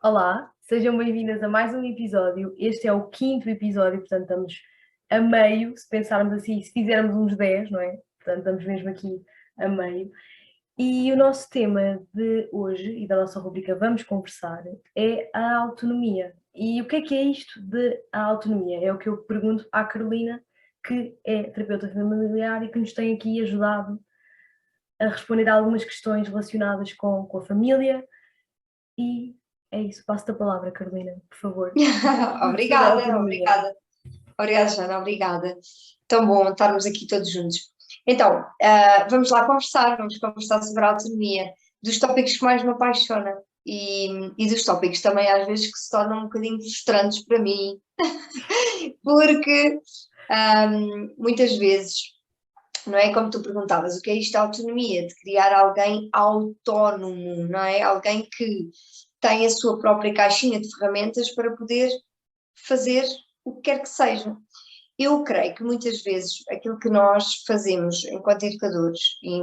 Olá, sejam bem-vindas a mais um episódio. Este é o quinto episódio, portanto estamos a meio, se pensarmos assim, se fizermos uns 10, não é? Portanto estamos mesmo aqui a meio. E o nosso tema de hoje e da nossa rubrica Vamos Conversar é a autonomia. E o que é isto de a autonomia? É o que eu pergunto à Carolina, que é terapeuta familiar e que nos tem aqui ajudado a responder a algumas questões relacionadas com a família. E é isso, passo-te a palavra, Carolina, por favor. Sobre a Obrigada, autonomia. obrigada. Obrigada, Joana, obrigada. Tão bom estarmos aqui todos juntos. Então, vamos lá conversar, vamos conversar sobre a autonomia, dos tópicos que mais me apaixonam e dos tópicos também às vezes que se tornam um bocadinho frustrantes para mim, porque muitas vezes, não é como tu perguntavas, o que é isto da autonomia? De criar alguém autónomo, não é? Alguém que tem a sua própria caixinha de ferramentas para poder fazer o que quer que seja. Eu creio que muitas vezes aquilo que nós fazemos enquanto educadores, e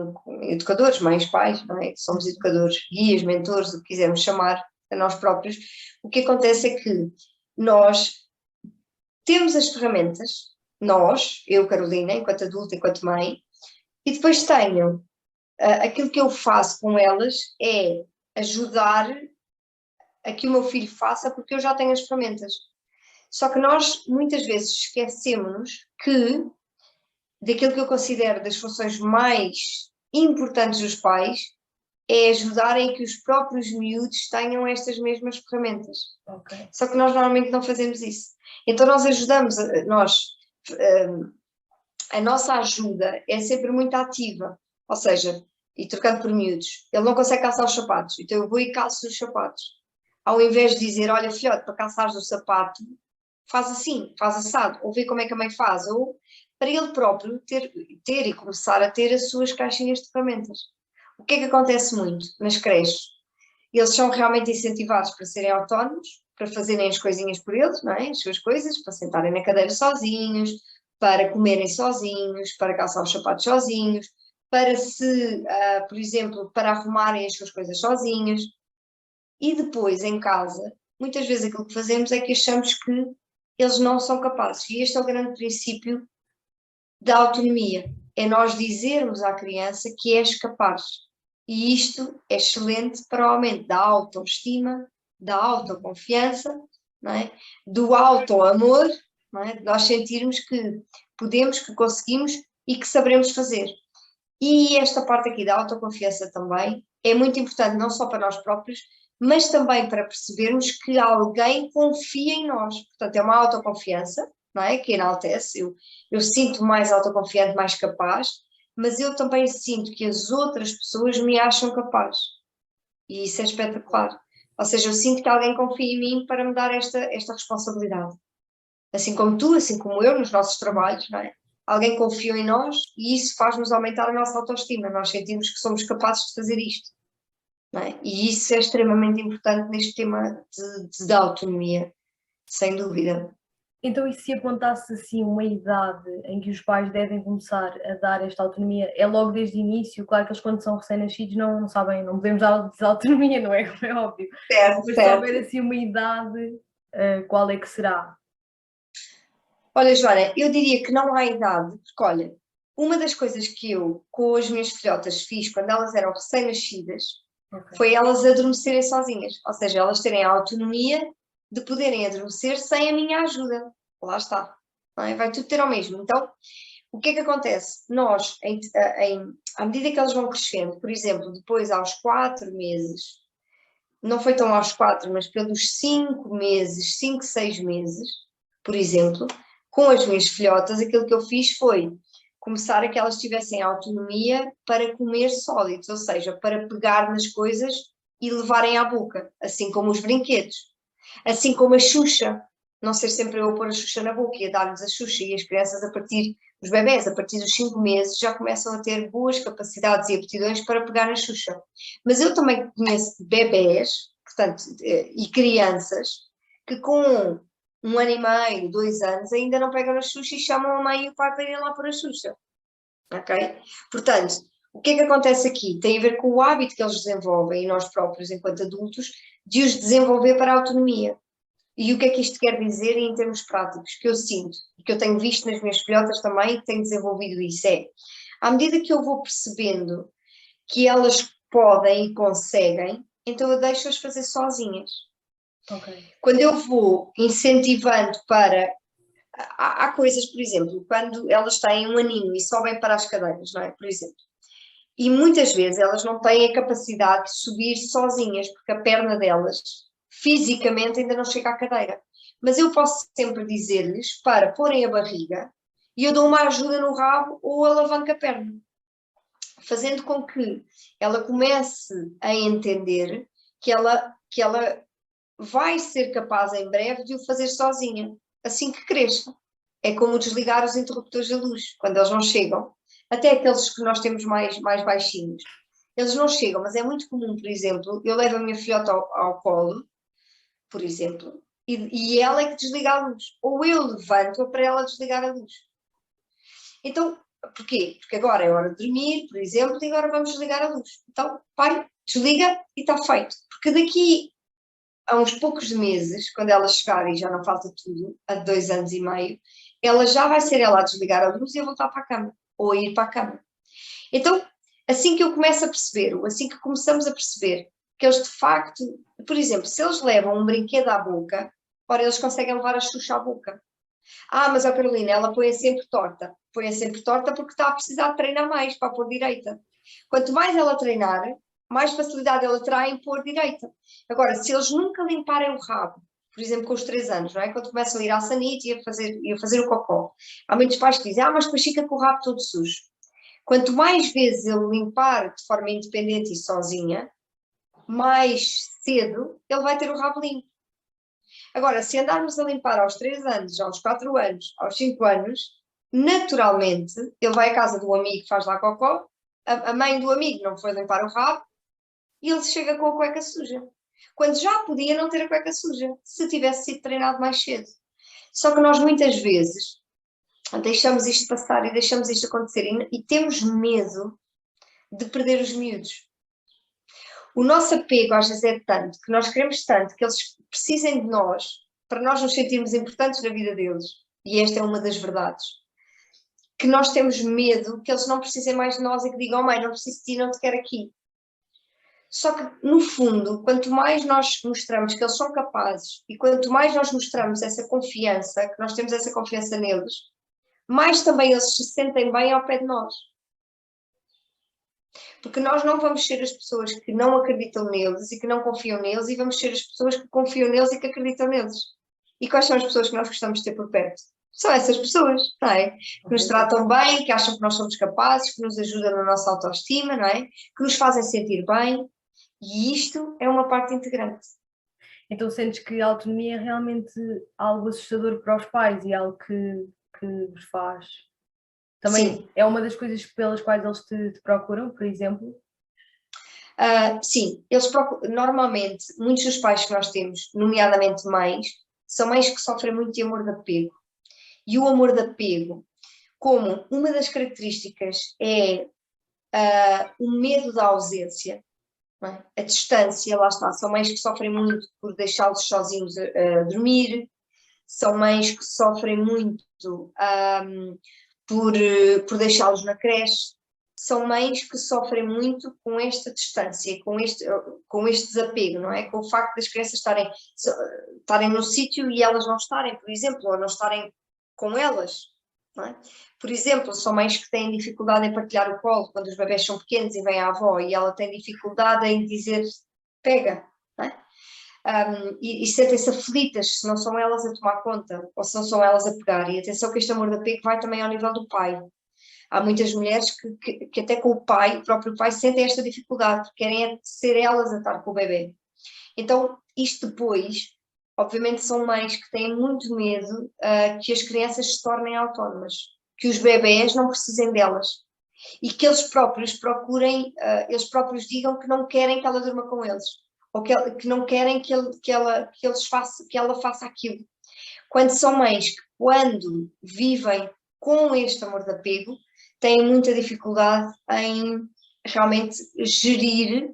educadores, mães, pais, não é? Somos educadores, guias, mentores, o que quisermos chamar a nós próprios, o que acontece é que nós temos as ferramentas, nós, eu, Carolina, enquanto adulta, enquanto mãe, e depois tenho, aquilo que eu faço com elas é ajudar a que o meu filho faça porque eu já tenho as ferramentas. Só que nós muitas vezes esquecemos que daquilo que eu considero das funções mais importantes dos pais é ajudarem a que os próprios miúdos tenham estas mesmas ferramentas. Ok. Só que nós normalmente não fazemos isso. Então nós ajudamos, a nossa ajuda é sempre muito ativa, ou seja, e trocando por miúdos, ele não consegue calçar os sapatos, então eu vou e calço os sapatos. Ao invés de dizer, olha filhote, para calçares o sapato, faz assim, faz assado, ou vê como é que a mãe faz, ou para ele próprio ter e começar a ter as suas caixinhas de ferramentas. O que é que acontece muito nas creches? Eles são realmente incentivados para serem autónomos, para fazerem as coisinhas por eles, não é? As suas coisas, para sentarem na cadeira sozinhos, para comerem sozinhos, para calçar os sapatos sozinhos, para por exemplo, para arrumarem as suas coisas sozinhos. E depois, em casa, muitas vezes aquilo que fazemos é que achamos que eles não são capazes. E este é o grande princípio da autonomia. É nós dizermos à criança que és capaz. E isto é excelente para o aumento da autoestima, da autoconfiança, não é? Do autoamor, não é? De nós sentirmos que podemos, que conseguimos e que saberemos fazer. E esta parte aqui da autoconfiança também é muito importante, não só para nós próprios, mas também para percebermos que alguém confia em nós. Portanto, é uma autoconfiança, não é? Que enaltece. Eu sinto mais autoconfiante, mais capaz, mas eu também sinto que as outras pessoas me acham capaz. E isso é espetacular. Ou seja, eu sinto que alguém confia em mim para me dar esta responsabilidade. Assim como tu, assim como eu, nos nossos trabalhos, não é? Alguém confiou em nós e isso faz-nos aumentar a nossa autoestima. Nós sentimos que somos capazes de fazer isto, não é? E isso é extremamente importante neste tema da autonomia, sem dúvida. Então, e se apontasse assim uma idade em que os pais devem começar a dar esta autonomia? É logo desde o início? Claro que eles quando são recém-nascidos não sabem, não podemos dar autonomia, não é? Como é óbvio. Certo, Mas se houver certo. assim uma idade, qual é que será? Olha, Joana, eu diria que não há idade, porque olha, uma das coisas que eu com as minhas filhotas fiz quando elas eram recém-nascidas Ok. foi elas adormecerem sozinhas, ou seja, elas terem a autonomia de poderem adormecer sem a minha ajuda. Lá está, não é? Vai tudo ter ao mesmo. Então, o que é que acontece? Nós, à medida que elas vão crescendo, por exemplo, depois aos 4 meses, não foi tão aos 4, mas pelos 5 meses, 5, 6 meses, por exemplo, com as minhas filhotas, aquilo que eu fiz foi começar a que elas tivessem autonomia para comer sólidos, ou seja, para pegar nas coisas e levarem à boca, assim como os brinquedos, assim como a Xuxa, não ser sempre eu a pôr a Xuxa na boca e a dar-lhes a Xuxa, e as crianças os bebés a partir dos 5 meses já começam a ter boas capacidades e aptidões para pegar na Xuxa. Mas eu também conheço bebés, portanto, e crianças, que com 1 ano e meio, 2 anos, ainda não pegam na Xuxa e chamam a mãe e o pai para irem lá pôr a Xuxa. Ok? Portanto, o que é que acontece aqui? Tem a ver com o hábito que eles desenvolvem e nós próprios, enquanto adultos, de os desenvolver para a autonomia. E o que é que isto quer dizer em termos práticos, que eu sinto, e que eu tenho visto nas minhas filhotas também, que tenho desenvolvido isso, à medida que eu vou percebendo que elas podem e conseguem, então eu deixo-as fazer sozinhas. Ok. Quando eu vou incentivando para... Há coisas, por exemplo, quando elas têm um aninho e sobem para as cadeiras, não é? Por exemplo. E muitas vezes elas não têm a capacidade de subir sozinhas, porque a perna delas, fisicamente, ainda não chega à cadeira. Mas eu posso sempre dizer-lhes para porem a barriga e eu dou uma ajuda no rabo ou alavanco a perna, fazendo com que ela comece a entender que ela vai ser capaz em breve de o fazer sozinha, assim que cresça. É como desligar os interruptores da luz, quando eles não chegam. Até aqueles que nós temos mais baixinhos. Eles não chegam, mas é muito comum, por exemplo, eu levo a minha filhota ao colo, por exemplo, e ela é que desliga a luz. Ou eu levanto-a para ela desligar a luz. Então, porquê? Porque agora é hora de dormir, por exemplo, e agora vamos desligar a luz. Então, pai, desliga e está feito. Porque daqui a uns poucos meses, quando ela chegar e já não falta tudo, a 2 anos e meio, ela já vai ser ela a desligar a luz e a voltar para a cama, ou a ir para a cama. Então, assim que eu começo a perceber, ou assim que começamos a perceber que eles de facto, por exemplo, se eles levam um brinquedo à boca, ora, eles conseguem levar a Xuxa à boca. Ah, mas a Carolina, ela põe-a sempre torta. Põe-a sempre torta porque está a precisar de treinar mais para pôr direita. Quanto mais ela treinar, mais facilidade ela terá em pôr direita. Agora, se eles nunca limparem o rabo, por exemplo, com os 3 anos, não é? Quando começam a ir à sanita e a fazer o cocó, há muitos pais que dizem, mas depois fica com o rabo todo sujo. Quanto mais vezes ele limpar de forma independente e sozinha, mais cedo ele vai ter o rabo limpo. Agora, se andarmos a limpar aos 3 anos, aos 4 anos, aos 5 anos, naturalmente ele vai à casa do amigo que faz lá cocó, a mãe do amigo não foi limpar o rabo e ele chega com a cueca suja. Quando já podia não ter a cueca suja, se tivesse sido treinado mais cedo. Só que nós muitas vezes deixamos isto passar e deixamos isto acontecer e temos medo de perder os miúdos. O nosso apego às vezes é tanto, que nós queremos tanto que eles precisem de nós, para nós nos sentirmos importantes na vida deles, e esta é uma das verdades, que nós temos medo que eles não precisem mais de nós e que digam, oh, mãe, não preciso de ti, não te quero aqui. Só que, no fundo, quanto mais nós mostramos que eles são capazes e quanto mais nós mostramos essa confiança, que nós temos essa confiança neles, mais também eles se sentem bem ao pé de nós. Porque nós não vamos ser as pessoas que não acreditam neles e que não confiam neles, e vamos ser as pessoas que confiam neles e que acreditam neles. E quais são as pessoas que nós gostamos de ter por perto? São essas pessoas, não é? Que nos tratam bem, que acham que nós somos capazes, que nos ajudam na nossa autoestima, não é? Que nos fazem sentir bem. E isto é uma parte integrante. Então sentes que a autonomia é realmente algo assustador para os pais e algo que vos faz... Também Sim. é uma das coisas pelas quais eles te procuram, por exemplo? Sim, eles procuram, normalmente, muitos dos pais que nós temos, nomeadamente mães, são mães que sofrem muito de amor de apego. E o amor de apego, como uma das características é o medo da ausência, não é? A distância, lá está, são mães que sofrem muito por deixá-los sozinhos a dormir, são mães que sofrem muito por deixá-los na creche, são mães que sofrem muito com esta distância, com este desapego, não é? Com o facto das crianças estarem no sítio e elas não estarem, por exemplo, ou não estarem com elas, não é? Por exemplo, são mães que têm dificuldade em partilhar o colo quando os bebés são pequenos e vem a avó e ela tem dificuldade em dizer pega, não é? E sentem-se aflitas se não são elas a tomar conta ou se não são elas a pegar. E atenção que este amor de apego vai também ao nível do pai. Há muitas mulheres que até com o pai, o próprio pai, sentem esta dificuldade, querem ser elas a estar com o bebê. Então, isto depois, obviamente, são mães que têm muito medo que as crianças se tornem autónomas, que os bebés não precisem delas e que eles próprios procurem, eles próprios digam que não querem que ela durma com eles ou que não querem que ela faça aquilo. Quando são mães que, quando vivem com este amor de apego, têm muita dificuldade em realmente gerir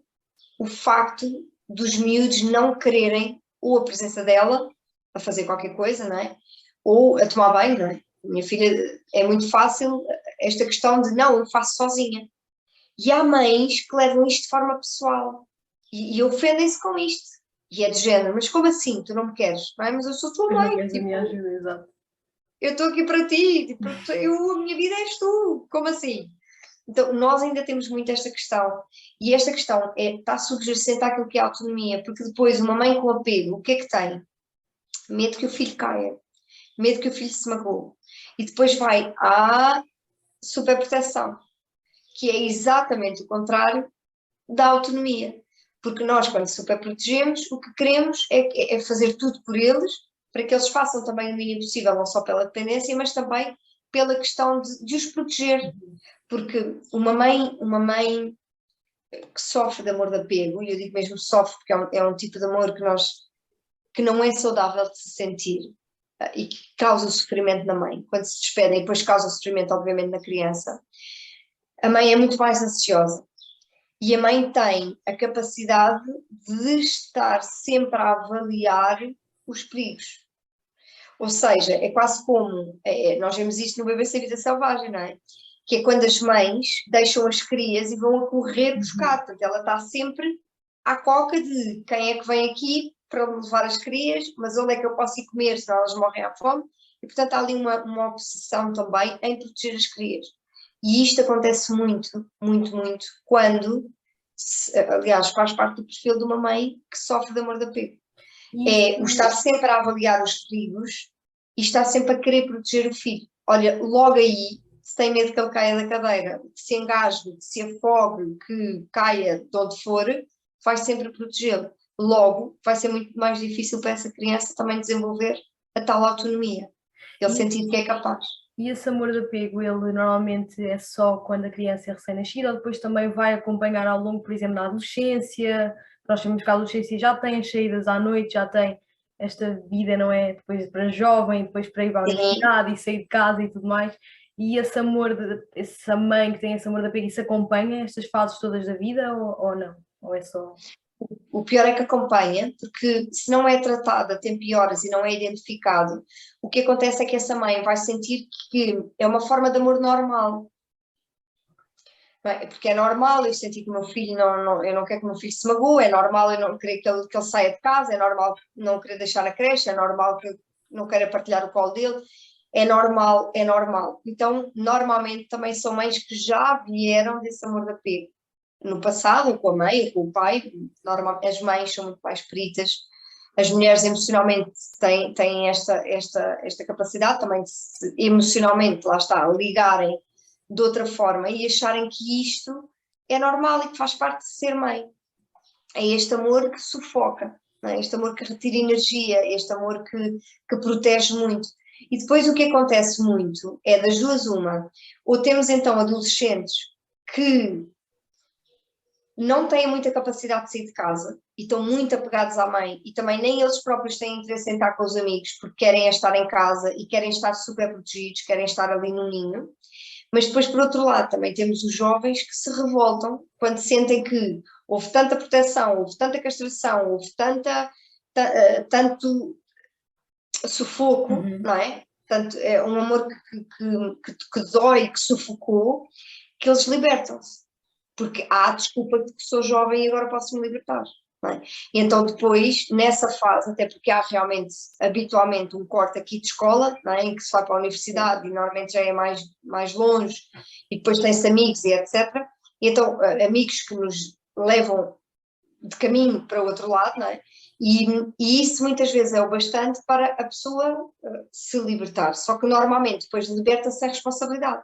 o facto dos miúdos não quererem ou a presença dela a fazer qualquer coisa, não é? Ou a tomar banho, não é? Minha filha, é muito fácil esta questão de não, eu faço sozinha. E há mães que levam isto de forma pessoal e ofendem-se com isto. E é de género, mas como assim? Tu não me queres? Não é? Mas eu sou tua Mas não mãe, queres a tipo, minha ajuda, exato. eu estou aqui para ti, tipo, a minha vida és tu, como assim? Então, nós ainda temos muito esta questão, e esta questão está subjacente àquilo que é a autonomia, porque depois uma mãe com apego, o que é que tem? Medo que o filho caia, medo que o filho se magoe, e depois vai à superproteção, que é exatamente o contrário da autonomia, porque nós, quando superprotegemos, o que queremos é fazer tudo por eles, para que eles façam também o mínimo possível, não só pela dependência, mas também pela questão de os proteger, porque uma mãe que sofre de amor de apego, e eu digo mesmo sofre porque é um tipo de amor que não é saudável de se sentir e que causa sofrimento na mãe, quando se despedem e depois causa sofrimento obviamente na criança, a mãe é muito mais ansiosa e a mãe tem a capacidade de estar sempre a avaliar os perigos. Ou seja, é quase como, nós vemos isto no BBC Vida Selvagem, não é? Que é quando as mães deixam as crias e vão a correr buscar, portanto ela está sempre à coca de quem é que vem aqui para levar as crias, mas onde é que eu posso ir comer, senão elas morrem à fome, e portanto há ali uma obsessão também em proteger as crias. E isto acontece muito, muito, muito, quando, aliás, faz parte do perfil de uma mãe que sofre de amor de apego. É o estar sempre a avaliar os perigos e estar sempre a querer proteger o filho. Olha, logo aí, se tem medo que ele caia da cadeira, que se engasgue, que se afogue, que caia de onde for, vai sempre protegê-lo. Logo, vai ser muito mais difícil para essa criança também desenvolver a tal autonomia. Ele sentir que é capaz. E esse amor de apego, ele normalmente é só quando a criança é recém-nascida ou depois também vai acompanhar ao longo, por exemplo, da adolescência? Nós sabemos que a adolescência já tem as saídas à noite, já tem esta vida, não é? Depois para jovem, depois para ir para a universidade e sair de casa e tudo mais. E esse amor, essa mãe que tem esse amor de apego, isso acompanha estas fases todas da vida ou não? Ou é só... O pior é que acompanha, porque se não é tratada, tem pioras e não é identificado, o que acontece é que essa mãe vai sentir que é uma forma de amor normal. Não é? Porque é normal eu sentir que o meu filho eu não quero que o meu filho se magoe, é normal eu não querer que ele saia de casa, é normal não querer deixar na creche, é normal que eu não queira partilhar o colo dele, é normal, é normal. Então, normalmente também são mães que já vieram desse amor de apego. No passado, com a mãe, ou com o pai, normal, as mães são muito mais peritas, as mulheres emocionalmente têm esta capacidade também de emocionalmente, lá está, ligarem de outra forma e acharem que isto é normal e que faz parte de ser mãe. É este amor que sufoca, não é? Este amor que retira energia, este amor que protege muito. E depois o que acontece muito é das duas uma, ou temos então adolescentes que não têm muita capacidade de sair de casa e estão muito apegados à mãe e também nem eles próprios têm interesse em estar com os amigos porque querem estar em casa e querem estar super protegidos, querem estar ali no ninho. Mas depois, por outro lado, também temos os jovens que se revoltam quando sentem que houve tanta proteção, houve tanta castração, houve tanto sufoco, não é? Tanto, é um amor que dói, que sufocou, que eles libertam-se. Porque há a desculpa de que sou jovem e agora posso me libertar. Não é? E então depois, nessa fase, até porque há realmente, habitualmente, um corte aqui de escola, não é? Em que se vai para a universidade e normalmente já é mais longe, e depois tem-se amigos e etc. E então, amigos que nos levam de caminho para o outro lado, não é? E isso muitas vezes é o bastante para a pessoa se libertar. Só que normalmente depois liberta-se a responsabilidade.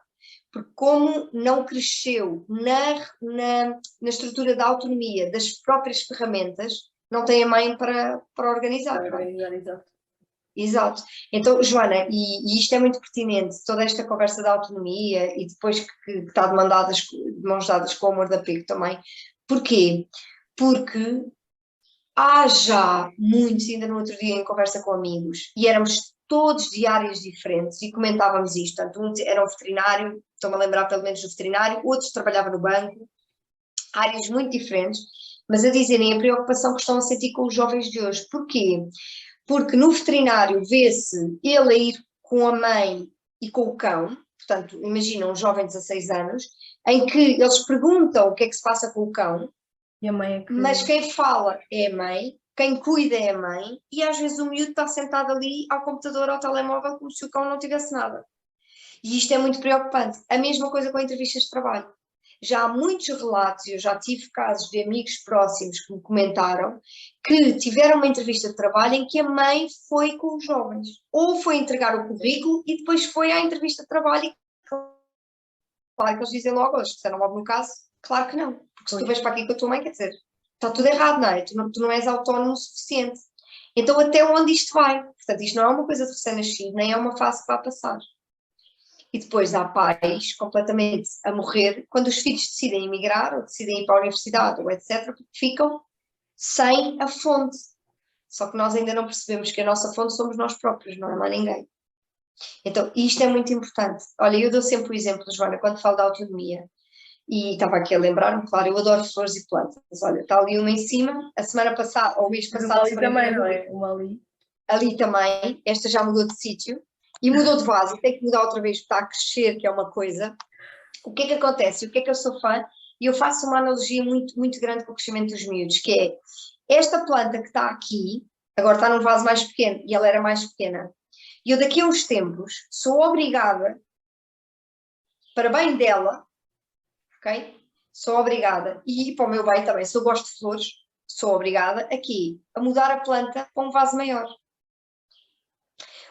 Porque como não cresceu na estrutura da autonomia, das próprias ferramentas, não tem a mãe para organizar. Para organizar, exato. Exato. Então, Joana, e isto é muito pertinente, toda esta conversa da autonomia e depois que está de mãos dadas com o amor de apego também. Porquê? Porque há já muitos, ainda no outro dia em conversa com amigos, e éramos todos de áreas diferentes e comentávamos isto, portanto, um era um veterinário, estou-me a lembrar pelo menos do veterinário, outros trabalhavam no banco, áreas muito diferentes, mas a dizerem a preocupação que estão a sentir com os jovens de hoje. Porquê? Porque no veterinário vê-se ele a ir com a mãe e com o cão, portanto, imagina um jovem de 16 anos, em que eles perguntam o que é que se passa com o cão, E a mãe é que... mas quem fala é a mãe, quem cuida é a mãe, e às vezes o miúdo está sentado ali ao computador, ao telemóvel, como se o cão não tivesse nada. E isto é muito preocupante. A mesma coisa com entrevistas de trabalho. Já há muitos relatos, eu já tive casos de amigos próximos que me comentaram que tiveram uma entrevista de trabalho em que a mãe foi com os jovens, ou foi entregar o currículo e depois foi à entrevista de trabalho. E claro que eles dizem logo, eles disseram logo no caso, claro que não, porque se tu vais para aqui com a tua mãe, quer dizer, está tudo errado, não é? Tu não és autónomo o suficiente. Então até onde isto vai? Portanto, isto não é uma coisa de recém-nascido, nem é uma fase que vai passar. E depois há pais completamente a morrer quando os filhos decidem emigrar ou decidem ir para a universidade ou etc, porque ficam sem a fonte. Só que nós ainda não percebemos que a nossa fonte somos nós próprios, não é mais ninguém. Então, isto é muito importante. Olha, eu dou sempre o exemplo, Joana, quando falo da autonomia, e estava aqui a lembrar-me, claro, eu adoro flores e plantas. Olha, está ali uma em cima, a semana passada, ou o mês Mas passado... uma ali também, não é? Uma ali. Ali também, esta já mudou de sítio, e mudou de vaso, e tem que mudar outra vez, porque está a crescer, que é uma coisa. O que é que acontece? O que é que eu sou fã? E eu faço uma analogia muito, muito grande com o crescimento dos miúdos, que é esta planta que está aqui, agora está num vaso mais pequeno, e ela era mais pequena, e eu daqui a uns tempos sou obrigada, para bem dela, ok? Sou obrigada, e para o meu bem também, se eu gosto de flores, sou obrigada aqui a mudar a planta para um vaso maior.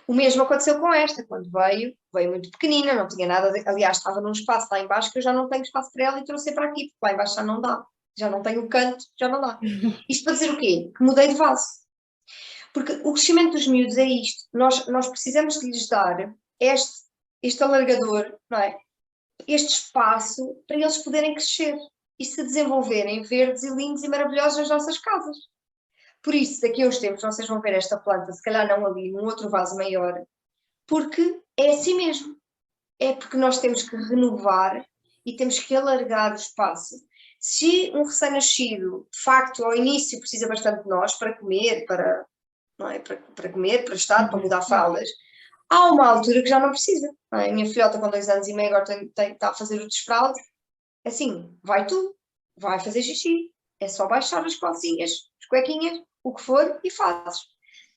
O mesmo aconteceu com esta, quando veio muito pequenina, não tinha nada, aliás, estava num espaço lá embaixo que eu já não tenho espaço para ela e trouxe para aqui, porque lá embaixo já não dá, já não tenho o canto, já não dá. Isto para dizer o quê? Que mudei de vaso. Porque o crescimento dos miúdos é isto, nós precisamos de lhes dar este alargador, não é? Este espaço para eles poderem crescer e se desenvolverem verdes e lindos e maravilhosos nas nossas casas. Por isso, daqui a uns tempos, vocês vão ver esta planta, se calhar não ali, num outro vaso maior, porque é assim mesmo. É porque nós temos que renovar e temos que alargar o espaço. Se um recém-nascido, de facto, ao início precisa bastante de nós para comer, não é? para comer, para estar, para mudar fraldas, há uma altura que já não precisa. Não é? A minha filhota com 2 anos e meio agora está a fazer o desfralde. Assim, vai tu, vai fazer xixi. É só baixar as calcinhas, as cuequinhas, o que for, e fazes.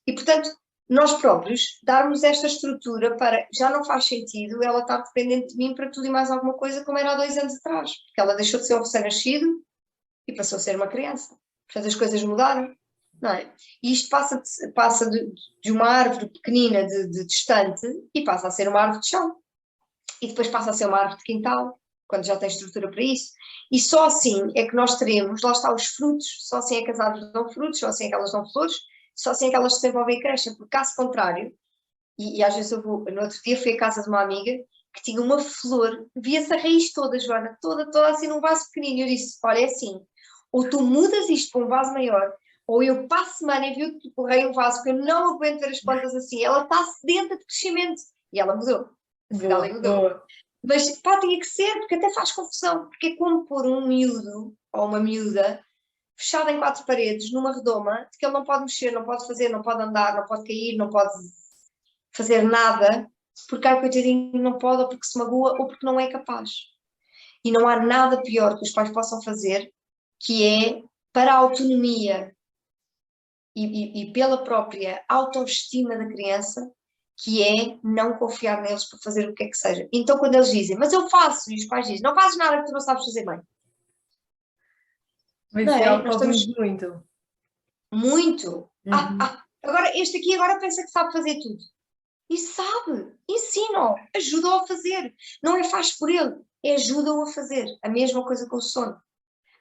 E, portanto, nós próprios darmos esta estrutura para... Já não faz sentido ela estar dependente de mim para tudo e mais alguma coisa como era há 2 anos atrás. Porque ela deixou de ser um recém-nascido e passou a ser uma criança. Portanto, as coisas mudaram, não é? E isto passa de uma árvore pequenina de distante e passa a ser uma árvore de chão. E depois passa a ser uma árvore de quintal, quando já tem estrutura para isso. E só assim é que nós teremos, lá está, os frutos, só assim é que as árvores dão frutos, só assim é que elas dão flores, só assim é que elas se desenvolvem e crescem, porque caso contrário, e às vezes no outro dia fui à casa de uma amiga que tinha uma flor, via-se a raiz toda, Joana, toda assim num vaso pequenino, e eu disse, olha, é assim, ou tu mudas isto para um vaso maior, ou eu para a semana envio-te por correio um vaso, porque eu não aguento ver as plantas assim, ela está sedenta de crescimento, e ela mudou, ela mudou. Boa. Mas pá, tinha que ser, porque até faz confusão, porque é como pôr um miúdo ou uma miúda fechado em 4 paredes, numa redoma, de que ele não pode mexer, não pode fazer, não pode andar, não pode cair, não pode fazer nada, porque ai, coitadinho, não pode, ou porque se magoa, ou porque não é capaz. E não há nada pior que os pais possam fazer, que é para a autonomia e pela própria autoestima da criança, que é não confiar neles para fazer o que é que seja. Então, quando eles dizem, mas eu faço, e os pais dizem, não fazes nada que tu não sabes fazer bem. Mas Não isso é é? algo que ouvimos muito. Muito. Uhum. Agora, este aqui agora pensa que sabe fazer tudo. E sabe, ensina-o, ajuda-o a fazer. Não é faz por ele, é ajuda-o a fazer. A mesma coisa com o sono.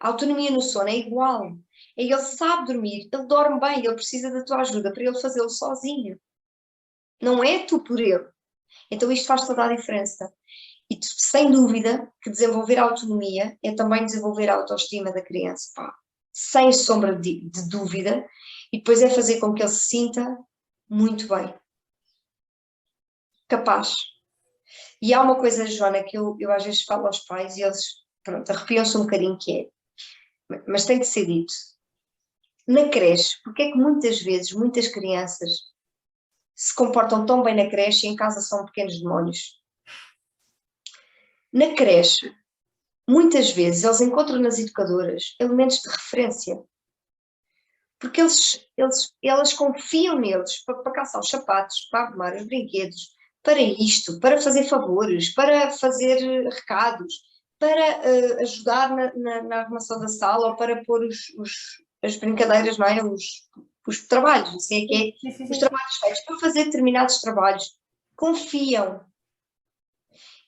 A autonomia no sono é igual. É ele sabe dormir, ele dorme bem, ele precisa da tua ajuda para ele fazê-lo sozinho. Não é tu por ele. Então isto faz toda a diferença. E sem dúvida que desenvolver a autonomia é também desenvolver a autoestima da criança, pá. Sem sombra de dúvida. E depois é fazer com que ele se sinta muito bem. Capaz. E há uma coisa, Joana, que eu às vezes falo aos pais e eles, pronto, arrepiam-se um bocadinho, que é, mas tem de ser dito. Na creche, porque é que muitas vezes, muitas crianças se comportam tão bem na creche e em casa são pequenos demónios? Na creche, muitas vezes eles encontram nas educadoras elementos de referência, porque elas confiam neles para calçar os sapatos, para arrumar os brinquedos, para isto, para fazer favores, para fazer recados, para ajudar na arrumação da sala ou para pôr as brincadeiras, não é? Os trabalhos, assim é que é, Sim, sim, os sim. trabalhos feitos, para fazer determinados trabalhos. Confiam.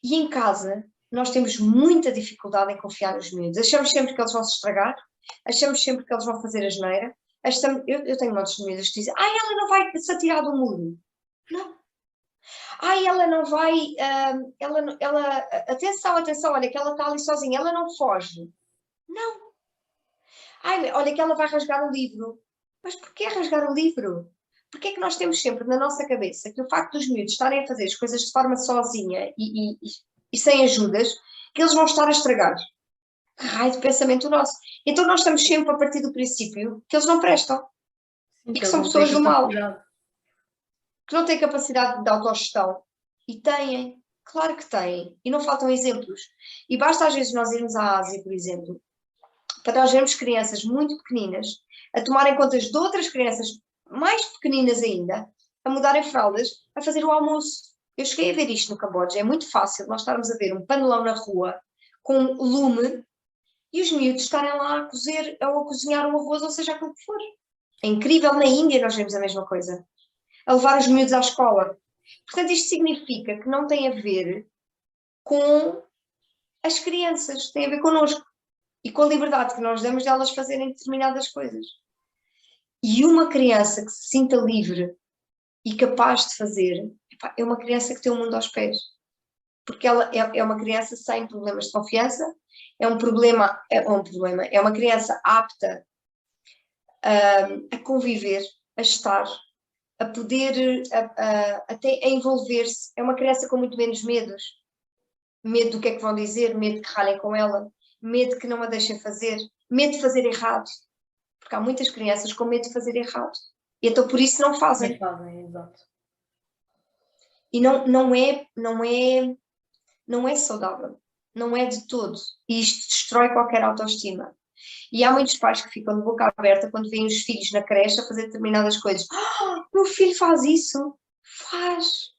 E em casa, nós temos muita dificuldade em confiar nos miúdos. Achamos sempre que eles vão se estragar, achamos sempre que eles vão fazer asneira. Eu tenho montes de miúdos que dizem: ai, ela não vai se atirar do muro. Não. Ai, ela não vai. Atenção, atenção, olha que ela está ali sozinha, ela não foge. Não. Ai, olha que ela vai rasgar o livro. Mas porquê rasgar o livro? Porque é que nós temos sempre na nossa cabeça que o facto dos miúdos estarem a fazer as coisas de forma sozinha e sem ajudas, que eles vão estar a estragar? Que raio de pensamento nosso. Então nós estamos sempre a partir do princípio que eles não prestam Sim, e que que eles são não têm pessoas do mal, capacidade. que não têm capacidade de autogestão. E têm, claro que têm. E não faltam exemplos. E basta às vezes nós irmos à Ásia, por exemplo, para nós vermos crianças muito pequeninas a tomarem conta de outras crianças mais pequeninas ainda, a mudarem fraldas, a fazer o almoço. Eu cheguei a ver isto no Camboja, é muito fácil nós estarmos a ver um panelão na rua com lume e os miúdos estarem lá a cozer ou a cozinhar um arroz, ou seja, aquilo que for. É incrível, na Índia nós vemos a mesma coisa. A levar os miúdos à escola. Portanto, isto significa que não tem a ver com as crianças, tem a ver connosco e com a liberdade que nós damos de elas fazerem determinadas coisas. E uma criança que se sinta livre e capaz de fazer, epá, é uma criança que tem o mundo aos pés. Porque ela é uma criança sem problemas de confiança, é uma criança apta a conviver, a estar, a poder, até a envolver-se. É uma criança com muito menos medos. Medo do que é que vão dizer, medo que ralhem com ela, medo que não a deixem fazer, medo de fazer errado. Porque há muitas crianças com medo de fazer errado. E então por isso não Nem fazem. fazem, exato. E não é saudável. Não é de todo. E isto destrói qualquer autoestima. E há muitos pais que ficam de boca aberta quando veem os filhos na creche a fazer determinadas coisas. Meu filho faz isso? Faz.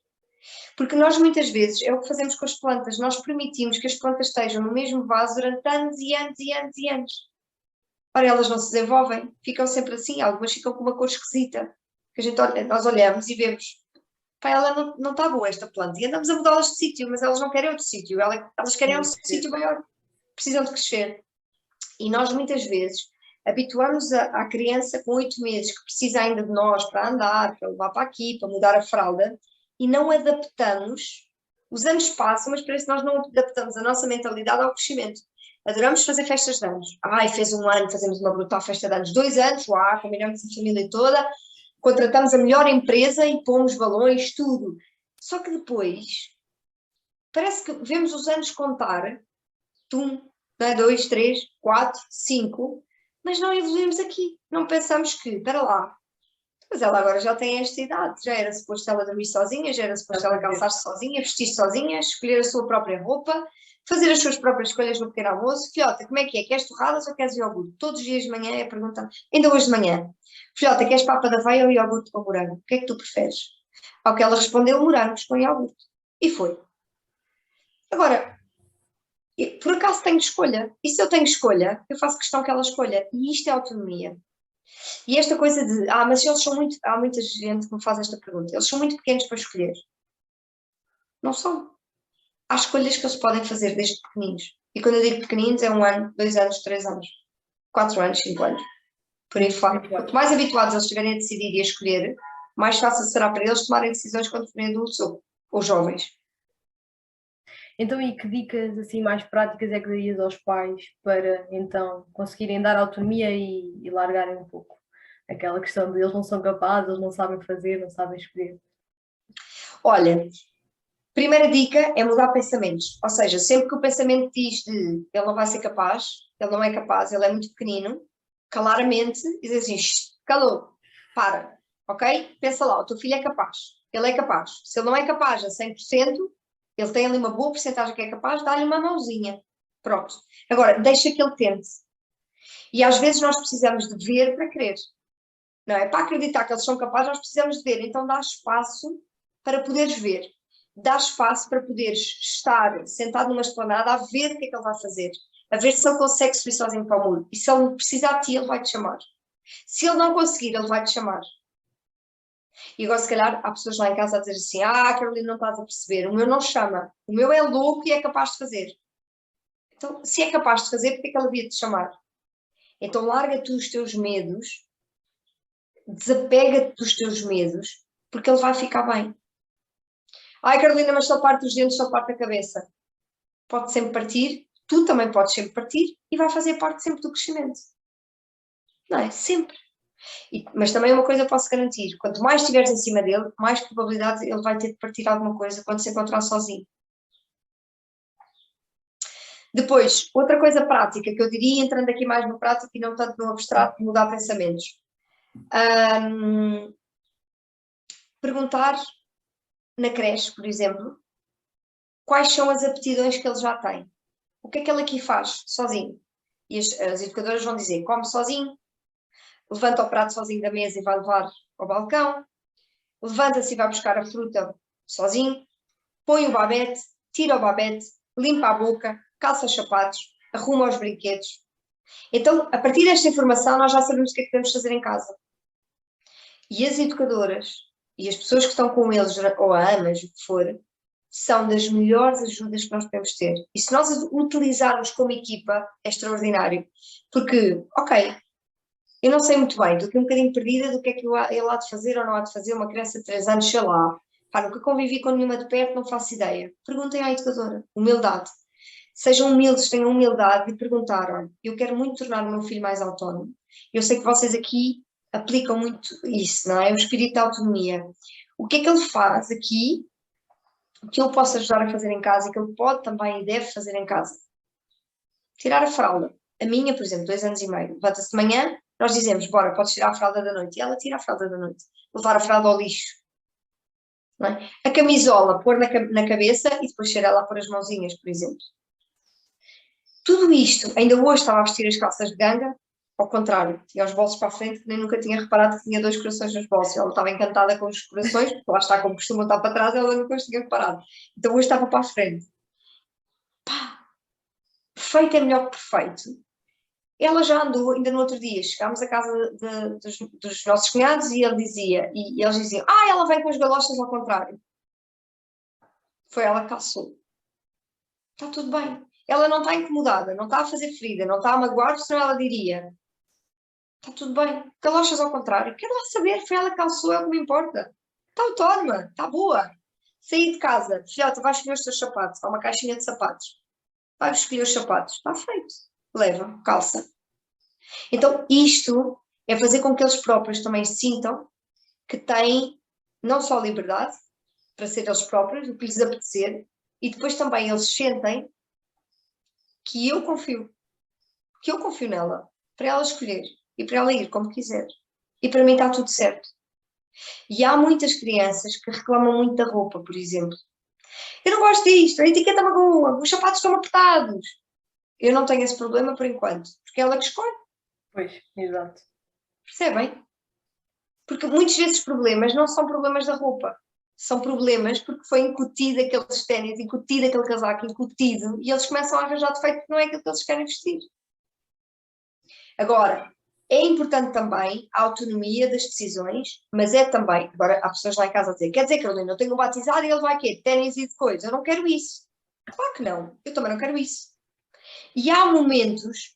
Porque nós muitas vezes, é o que fazemos com as plantas, nós permitimos que as plantas estejam no mesmo vaso durante anos e anos e anos e anos. Ora, elas não se desenvolvem, ficam sempre assim, algumas ficam com uma cor esquisita. Que a gente nós olhamos e vemos, pá, ela não está boa esta planta, e andamos a mudá-las de sítio, mas elas não querem outro sítio, elas querem um sítio maior, precisam de crescer. E nós muitas vezes habituamos a criança com 8 meses, que precisa ainda de nós para andar, para levar para aqui, para mudar a fralda, e não adaptamos. Os anos passam, mas parece que nós não adaptamos a nossa mentalidade ao crescimento. Adoramos fazer festas de anos. Ai, fez um ano, fazemos uma brutal festa de anos. 2 anos, uau, combinamos a família toda, contratamos a melhor empresa e pomos balões, tudo. Só que depois, parece que vemos os anos contar, tum, 2, 3, 4, 5, mas não evoluímos aqui. Não pensamos que, espera lá, mas ela agora já tem esta idade, já era suposto ela dormir sozinha, já era suposto ela calçar-se sozinha, vestir sozinha, escolher a sua própria roupa, fazer as suas próprias escolhas no pequeno almoço. Filhota, como é que é? Queres torradas ou queres iogurte? Todos os dias de manhã é perguntar, ainda hoje de manhã. Filhota, queres papa da aveia ou iogurte com morango? O que é que tu preferes? Ao que ela respondeu, morangos com iogurte. E foi. Agora, por acaso tenho escolha. E se eu tenho escolha, eu faço questão que ela escolha. E isto é autonomia. E esta coisa de, mas eles são muito, há muita gente que me faz esta pergunta, eles são muito pequenos para escolher. Não são. Há escolhas que eles podem fazer desde pequeninos. E quando eu digo pequeninos, é 1 ano, 2 anos, 3 anos, 4 anos, 5 anos. Por aí fora. Quanto mais habituados eles estiverem a decidir e a escolher, mais fácil será para eles tomarem decisões quando forem adultos ou jovens. Então, e que dicas assim mais práticas é que darias aos pais para então conseguirem dar autonomia e largarem um pouco aquela questão de eles não são capazes, eles não sabem fazer, não sabem escolher? Olha, primeira dica é mudar pensamentos. Ou seja, sempre que o pensamento diz de ele não vai ser capaz, ele não é capaz, ele é muito pequenino, claramente e dizer assim, calou, para, ok? Pensa lá, o teu filho é capaz, ele é capaz. Se ele não é capaz a 100%, ele tem ali uma boa porcentagem que é capaz, dá-lhe uma mãozinha. Pronto. Agora, deixa que ele tente. E às vezes nós precisamos de ver para crer. Não é? Para acreditar que eles são capazes, nós precisamos de ver. Então dá espaço para poderes ver. Dá espaço para poderes estar sentado numa esplanada a ver o que é que ele vai fazer. A ver se ele consegue subir sozinho para o muro. E se ele precisar de ti, ele vai te chamar. Se ele não conseguir, ele vai te chamar. E agora, se calhar, há pessoas lá em casa a dizer assim: Carolina, não estás a perceber. O meu não chama. O meu é louco e é capaz de fazer. Então, se é capaz de fazer, porque é que ele havia de chamar? Então, larga tu os teus medos, desapega-te dos teus medos, porque ele vai ficar bem. Carolina, mas só parte dos dentes, só parte da cabeça. Pode sempre partir, tu também podes sempre partir e vai fazer parte sempre do crescimento. Não é? Sempre. Mas também uma coisa eu posso garantir: quanto mais estiveres em cima dele, mais probabilidade ele vai ter de partir alguma coisa quando se encontrar sozinho. Depois, outra coisa prática que eu diria, entrando aqui mais no prático e não tanto no abstrato, mudar pensamentos. Perguntar na creche, por exemplo, quais são as aptidões que ele já tem. O que é que ele aqui faz sozinho? E as educadoras vão dizer: come sozinho, levanta o prato sozinho da mesa e vai levar ao balcão, levanta-se e vai buscar a fruta sozinho, põe o babete, tira o babete, limpa a boca, calça os sapatos, arruma os brinquedos. Então, a partir desta informação, nós já sabemos o que é que devemos fazer em casa. E as educadoras e as pessoas que estão com eles, ou a AMAs, o que for, são das melhores ajudas que nós podemos ter. E se nós utilizarmos como equipa, é extraordinário. Porque, ok, eu não sei muito bem, estou aqui um bocadinho perdida do que é que ele há de fazer ou não há de fazer, uma criança de 3 anos, sei lá. Nunca convivi com nenhuma de perto, não faço ideia. Perguntem à educadora. Humildade. Sejam humildes, tenham humildade de perguntar: olha, eu quero muito tornar o meu filho mais autónomo. Eu sei que vocês aqui aplicam muito isso, não é? O espírito de autonomia. O que é que ele faz aqui que eu posso ajudar a fazer em casa e que ele pode também e deve fazer em casa? Tirar a fralda. A minha, por exemplo, 2 anos e meio, levanta-se de manhã, nós dizemos: bora, podes tirar a fralda da noite. E ela tira a fralda da noite. Levar a fralda ao lixo. Não é? A camisola, pôr na cabeça e depois ser ela a pôr as mãozinhas, por exemplo. Tudo isto, ainda hoje estava a vestir as calças de ganga, ao contrário, tinha os bolsos para a frente, que nem nunca tinha reparado que tinha 2 corações nos bolsos. Ela estava encantada com os corações, porque lá está, como costuma estar para trás, ela nunca os tinha reparado. Então hoje estava para a frente. Pá, perfeito é melhor que perfeito. Ela já andou, ainda no outro dia, chegámos à casa dos nossos cunhados e eles diziam: ela vem com as galochas ao contrário. Foi ela que calçou. Está tudo bem. Ela não está incomodada, não está a fazer ferida, não está a magoar, senão ela diria: está tudo bem. Galochas ao contrário. Quero lá saber, foi ela que calçou, é o que me importa. Está autónoma, está boa. Saí de casa, filhota, vai escolher os teus sapatos. Há uma caixinha de sapatos. Vai escolher os sapatos. Está feito. Leva, calça. Então, isto é fazer com que eles próprios também sintam que têm não só liberdade para ser eles próprios, o que lhes apetecer, e depois também eles sentem que eu confio nela, para ela escolher e para ela ir como quiser. E para mim está tudo certo. E há muitas crianças que reclamam muito da roupa, por exemplo. Eu não gosto disto, a etiqueta magoa, os sapatos estão apertados. Eu não tenho esse problema por enquanto, porque é ela que escolhe. Pois, exato. Percebem? Porque muitos desses problemas não são problemas da roupa. São problemas porque foi incutido aqueles ténis, incutido aquele casaco, incutido, e eles começam a arranjar defeito que não é aquilo que eles querem vestir. Agora, é importante também a autonomia das decisões, mas é também, agora há pessoas lá em casa a dizer: quer dizer, Carolina, eu tenho um batizado e ele vai quê? Ténis e de coisas. Eu não quero isso. Claro que não, eu também não quero isso. E há momentos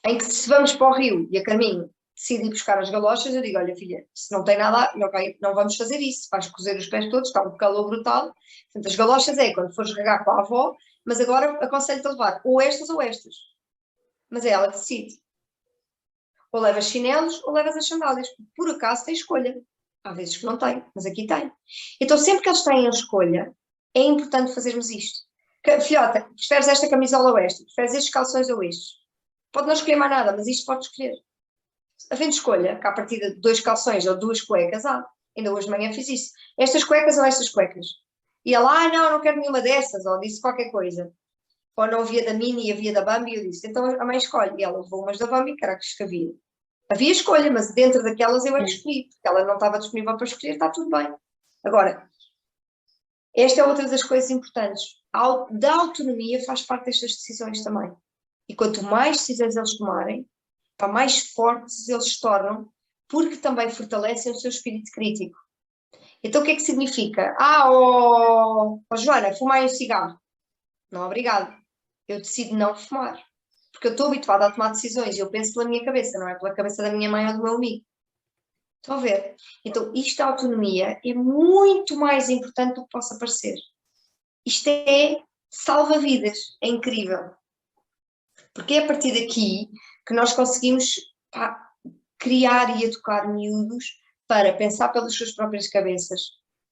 em que, se vamos para o rio e a caminho decidi buscar as galochas, eu digo: olha filha, se não tem nada, não vamos fazer isso, vais cozer os pés todos, está um calor brutal. Portanto, as galochas é quando fores regar com a avó, mas agora aconselho-te a levar ou estas ou estas. Mas é ela que decide. Ou levas chinelos ou levas as sandálias, porque por acaso tem escolha. Há vezes que não tem, mas aqui tem. Então, sempre que eles têm a escolha, é importante fazermos isto. Filhota, preferes esta camisola ou esta? Preferes estes calções ou estes? Pode não escolher mais nada, mas isto pode escolher. havendo escolha, que à partida de 2 calções ou 2 cuecas, ainda hoje de manhã fiz isso. Estas cuecas ou estas cuecas? E ela, não quero nenhuma dessas, ou disse qualquer coisa. Ou não havia da Mini e havia da Bambi, e eu disse, então a mãe escolhe. E ela levou umas da Bambi, que era que havia. Havia escolha, mas dentro daquelas eu é que escolhi, porque ela não estava disponível para escolher, está tudo bem. Agora, esta é outra das coisas importantes. Da autonomia faz parte destas decisões também. E quanto mais decisões eles tomarem, mais fortes eles se tornam, porque também fortalecem o seu espírito crítico. Então o que é que significa? Joana, fumai um cigarro. Não, obrigado. Eu decido não fumar. Porque eu estou habituada a tomar decisões e eu penso pela minha cabeça, não é pela cabeça da minha mãe ou do meu amigo. Estão a ver? Então isto da autonomia é muito mais importante do que possa parecer. Isto salva vidas, é incrível. Porque é a partir daqui que nós conseguimos criar e educar miúdos para pensar pelas suas próprias cabeças,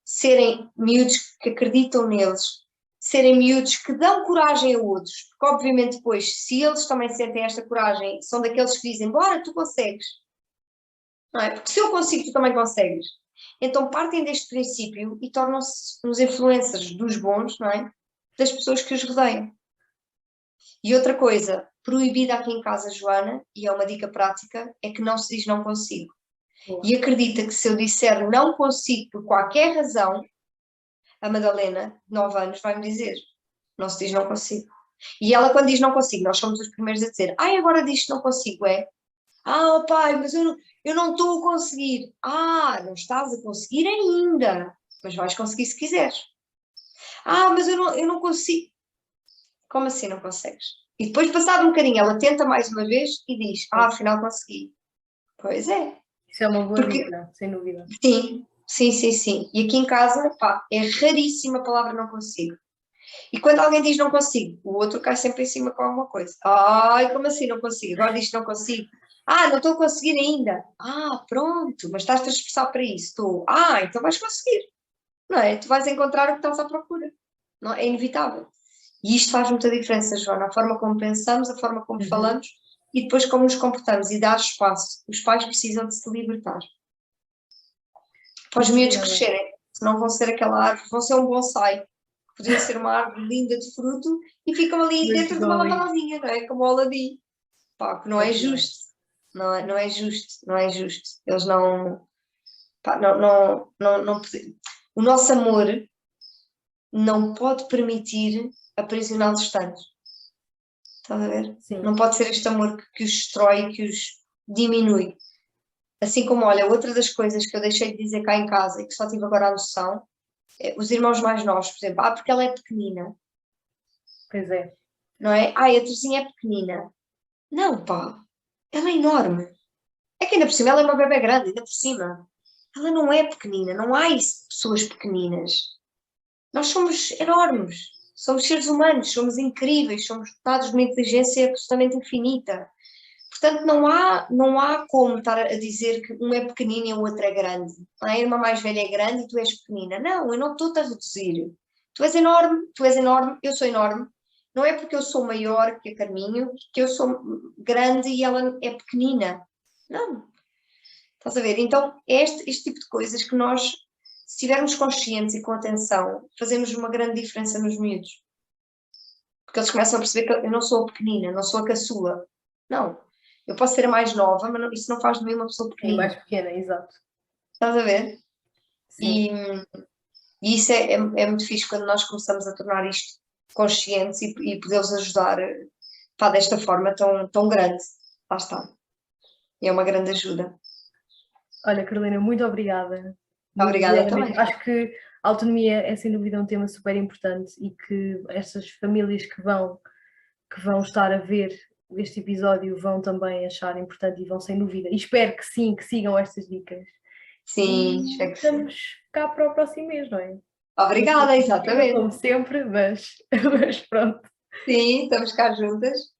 serem miúdos que acreditam neles, serem miúdos que dão coragem a outros, porque obviamente depois, se eles também sentem esta coragem, são daqueles que dizem, bora, tu consegues. Não é? Porque se eu consigo, tu também consegues. Então partem deste princípio e tornam-se uns influencers dos bons, não é? Das pessoas que os rodeiam. E outra coisa, proibida aqui em casa, Joana, e é uma dica prática, é que não se diz não consigo. E acredita que se eu disser não consigo por qualquer razão, a Madalena, de 9 anos, vai-me dizer, não se diz não consigo. E ela quando diz não consigo, nós somos os primeiros a dizer, agora diz não consigo, é? Pai, mas eu não estou a conseguir. Não estás a conseguir ainda, mas vais conseguir se quiseres. Mas eu não consigo. Como assim não consegues? E depois, passado um bocadinho, ela tenta mais uma vez e diz, afinal consegui. Pois é. Isso é uma boa dica, sem dúvida. Sim. E aqui em casa, é raríssima a palavra não consigo. E quando alguém diz não consigo, o outro cai sempre em cima com alguma coisa. Como assim não consigo? Agora diz não consigo. Não estou a conseguir ainda. Pronto, mas estás-te a esforçar para isso. Estou. Então vais conseguir. Não é? Tu vais encontrar o que estás à procura. Não, é inevitável. E isto faz muita diferença, Joana. A forma como pensamos, a forma como falamos e depois como nos comportamos e dar espaço. Os pais precisam de se libertar. Para os miúdos crescerem, senão vão ser aquela árvore, vão ser um bonsai. Podia ser uma árvore linda de fruto e ficam ali dentro de uma lamarazinha, não é? Como o Aladim. Que não é justo. Não é justo. Eles não... O nosso amor não pode permitir aprisioná-los tanto. Estás a ver? Sim. Não pode ser este amor que os destrói, que os diminui. Assim como, olha, outra das coisas que eu deixei de dizer cá em casa e que só tive agora a noção, os irmãos mais novos, por exemplo, porque ela é pequenina. Pois é. Não é? A Terezinha é pequenina. Não, ela é enorme. É que ainda por cima ela é uma bebé grande, ainda por cima. Ela não é pequenina, não há pessoas pequeninas. Nós somos enormes, somos seres humanos, somos incríveis, somos dotados de uma inteligência absolutamente infinita. Portanto, não há como estar a dizer que um é pequenino e o outro é grande. A irmã mais velha é grande e tu és pequenina. Não, eu não estou-te a reduzir. Tu és enorme, eu sou enorme. Não é porque eu sou maior que a Carminho que eu sou grande e ela é pequenina. Não. Estás a ver? Então, é este tipo de coisas que nós, se estivermos conscientes e com atenção, fazemos uma grande diferença nos miúdos. Porque eles começam a perceber que eu não sou a pequenina, não sou a caçula. Não. Eu posso ser a mais nova, mas isso não faz de mim uma pessoa pequenina. Mais pequena, exato. Estás a ver? Sim. E isso é muito fixe quando nós começamos a tornar isto conscientes e poder-os ajudar desta forma tão grande. Lá está. E é uma grande ajuda. Olha, Carolina, muito obrigada. Obrigada também. Acho que a autonomia é sem dúvida um tema super importante e que estas famílias que vão estar a ver este episódio vão também achar importante e vão sem dúvida. E espero que sim, que sigam estas dicas. Sim, espero que sim. Estamos cá para o próximo mês, não é? Obrigada, exatamente. Como sempre, mas pronto. Sim, estamos cá juntas.